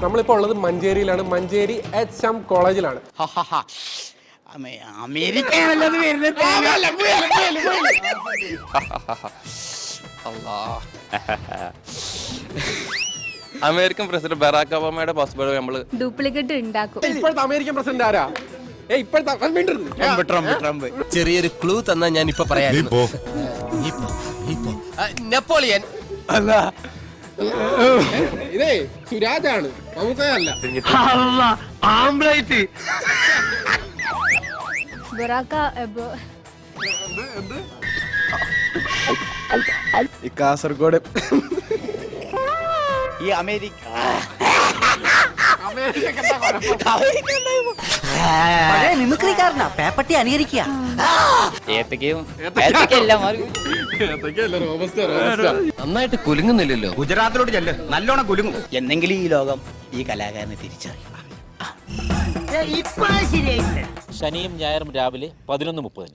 നമ്മളിപ്പോൾ ഉള്ളത് മഞ്ചേരിയിലാണ്. മഞ്ചേരി HM കോളേജിലാണ്. അമേരിക്ക അമേരിക്കൻ പ്രസിഡന്റ് ബറാക് ഒബാമയുടെ പാസ്പോർട്ട് നമ്മള് ഡ്യൂപ്ലിക്കേറ്റ് ഉണ്ടാക്കും. ഇപ്പോഴത്തെ അമേരിക്കൻ പ്രസിഡന്റ് ആരാ? ട്രംപ്. ചെറിയൊരു ക്ലൂ തന്നാ ഞാൻ ഇപ്പൊ പറയാം. നെപ്പോളിയൻ അല്ല, ഇതേ സുരാജാണ്, നമുക്കല്ല. ആംബ്ലൈറ്റ്. ബറാക്ക ഈ കാസർഗോഡ് ഈ അമേരിക്ക മിമിക്രിക്കാരനാ പേപ്പട്ടി അനുകരിക്കുക. നന്നായിട്ട് കുലുങ്ങുന്നില്ലല്ലോ. ഗുജറാത്തിലോട്ട് ചെല്ല്, നല്ലോണം കുലുങ്ങും. എന്നെങ്കിലും ഈ ലോകം ഈ കലാകാരനെ തിരിച്ചറിയും. ശനിയും ഞായറും രാവിലെ 11:30.